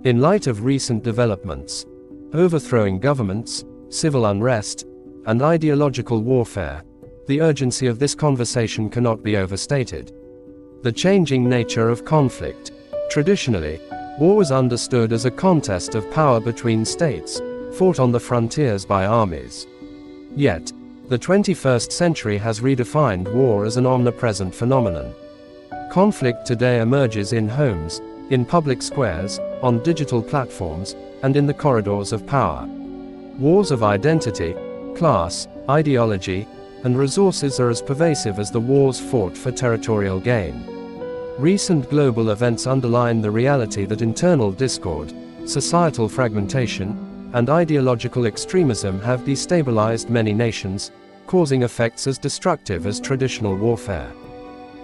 In light of recent developments, overthrowing governments, civil unrest, and ideological warfare, the urgency of this conversation cannot be overstated. The changing nature of conflict. Traditionally, war was understood as a contest of power between states, fought on the frontiers by armies. Yet, the 21st century has redefined war as an omnipresent phenomenon. Conflict today emerges in homes, in public squares, on digital platforms, and in the corridors of power. Wars of identity, class, ideology, and resources are as pervasive as the wars fought for territorial gain. Recent global events underline the reality that internal discord, societal fragmentation, and ideological extremism have destabilized many nations, causing effects as destructive as traditional warfare.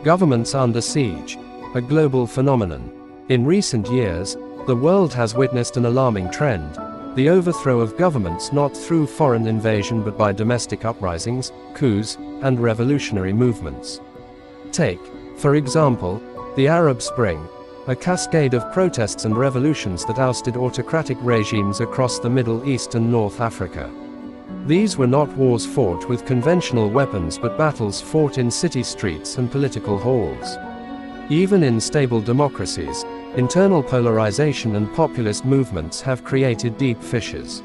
Governments under siege, a global phenomenon. In recent years, the world has witnessed an alarming trend: the overthrow of governments not through foreign invasion but by domestic uprisings, coups, and revolutionary movements. Take, for example, the Arab Spring, a cascade of protests and revolutions that ousted autocratic regimes across the Middle East and North Africa. These were not wars fought with conventional weapons but battles fought in city streets and political halls. Even in stable democracies, internal polarization and populist movements have created deep fissures.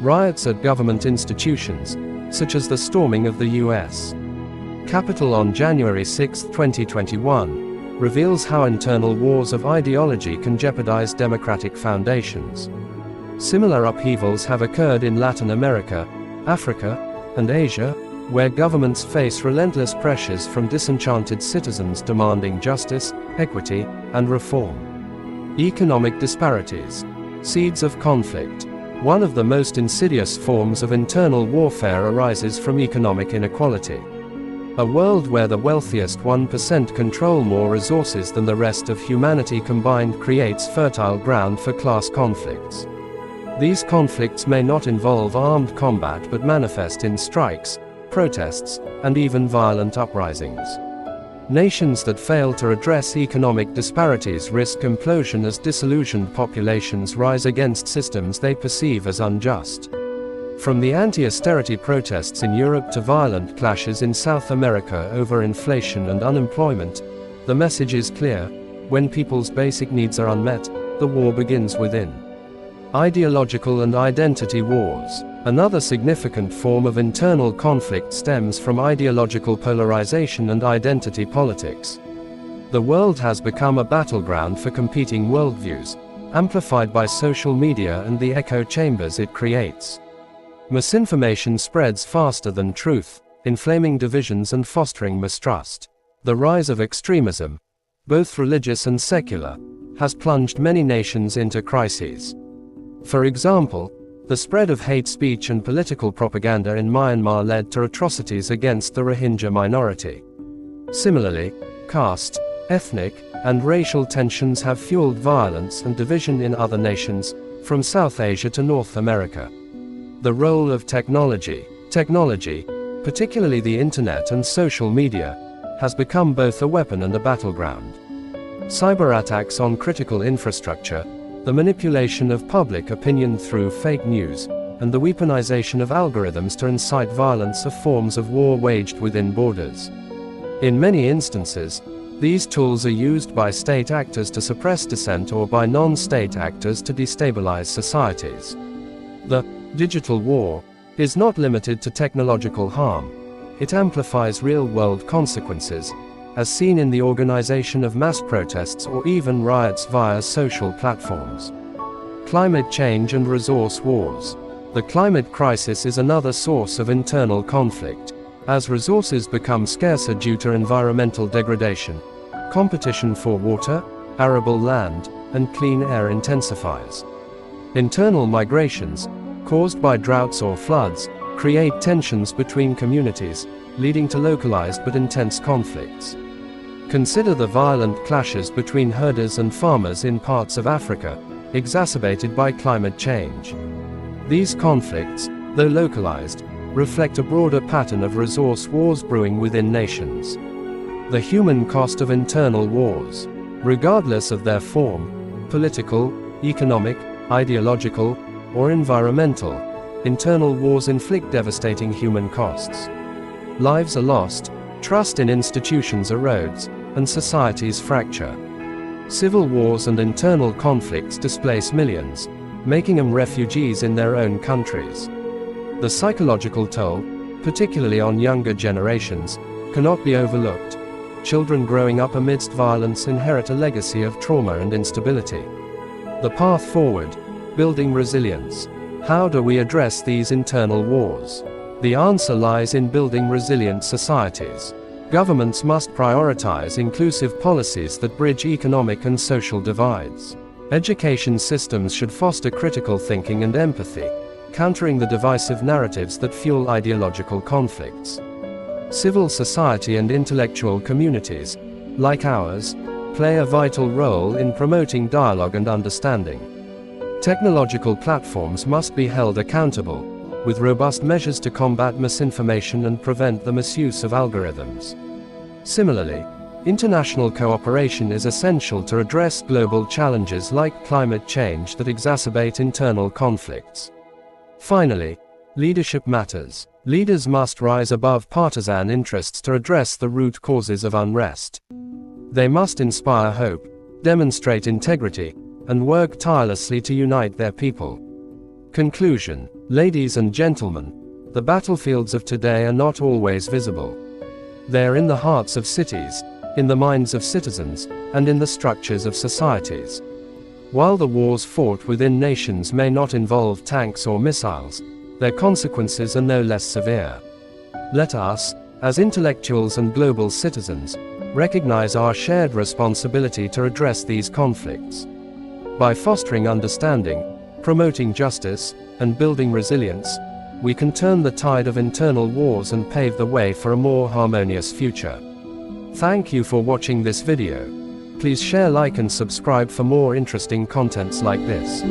Riots at government institutions, such as the storming of the U.S. Capitol on January 6, 2021, reveals how internal wars of ideology can jeopardize democratic foundations. Similar upheavals have occurred in Latin America, Africa, and Asia, where governments face relentless pressures from disenchanted citizens demanding justice, equity, and reform. Economic disparities. Seeds of conflict. One of the most insidious forms of internal warfare arises from economic inequality. A world where the wealthiest 1% control more resources than the rest of humanity combined creates fertile ground for class conflicts. These conflicts may not involve armed combat but manifest in strikes, protests, and even violent uprisings. Nations that fail to address economic disparities risk implosion as disillusioned populations rise against systems they perceive as unjust. From the anti-austerity protests in Europe to violent clashes in South America over inflation and unemployment, the message is clear: when people's basic needs are unmet, the war begins within. Ideological and identity wars. Another significant form of internal conflict stems from ideological polarization and identity politics. The world has become a battleground for competing worldviews, amplified by social media and the echo chambers it creates. Misinformation spreads faster than truth, inflaming divisions and fostering mistrust. The rise of extremism, both religious and secular, has plunged many nations into crises. For example, the spread of hate speech and political propaganda in Myanmar led to atrocities against the Rohingya minority. Similarly, caste, ethnic, and racial tensions have fueled violence and division in other nations, from South Asia to North America. The role of technology. Technology, particularly the internet and social media, has become both a weapon and a battleground. Cyber attacks on critical infrastructure, the manipulation of public opinion through fake news, and the weaponization of algorithms to incite violence are forms of war waged within borders. In many instances, these tools are used by state actors to suppress dissent or by non-state actors to destabilize societies. The digital war is not limited to technological harm. It amplifies real-world consequences, as seen in the organization of mass protests or even riots via social platforms. Climate change and resource wars. The climate crisis is another source of internal conflict. As resources become scarcer due to environmental degradation, competition for water, arable land, and clean air intensifies. Internal migrations, caused by droughts or floods, create tensions between communities, leading to localized but intense conflicts. Consider the violent clashes between herders and farmers in parts of Africa, exacerbated by climate change. These conflicts, though localized, reflect a broader pattern of resource wars brewing within nations. The human cost of internal wars. Regardless of their form, political, economic, ideological, or environmental, internal wars inflict devastating human costs. Lives are lost, trust in institutions erodes, and societies fracture. Civil wars and internal conflicts displace millions, making them refugees in their own countries. The psychological toll, particularly on younger generations, cannot be overlooked. Children growing up amidst violence inherit a legacy of trauma and instability. The path forward: building resilience. How do we address these internal wars? The answer lies in building resilient societies. Governments must prioritize inclusive policies that bridge economic and social divides. Education systems should foster critical thinking and empathy, countering the divisive narratives that fuel ideological conflicts. Civil society and intellectual communities, like ours, play a vital role in promoting dialogue and understanding. Technological platforms must be held accountable, with robust measures to combat misinformation and prevent the misuse of algorithms. Similarly, international cooperation is essential to address global challenges like climate change that exacerbate internal conflicts. Finally, leadership matters. Leaders must rise above partisan interests to address the root causes of unrest. They must inspire hope, demonstrate integrity, and work tirelessly to unite their people. Conclusion. Ladies and gentlemen, the battlefields of today are not always visible. They are in the hearts of cities, in the minds of citizens, and in the structures of societies. While the wars fought within nations may not involve tanks or missiles, their consequences are no less severe. Let us, as intellectuals and global citizens, recognize our shared responsibility to address these conflicts. By fostering understanding, promoting justice, and building resilience, we can turn the tide of internal wars and pave the way for a more harmonious future. Thank you for watching this video. Please share, like, and subscribe for more interesting contents like this.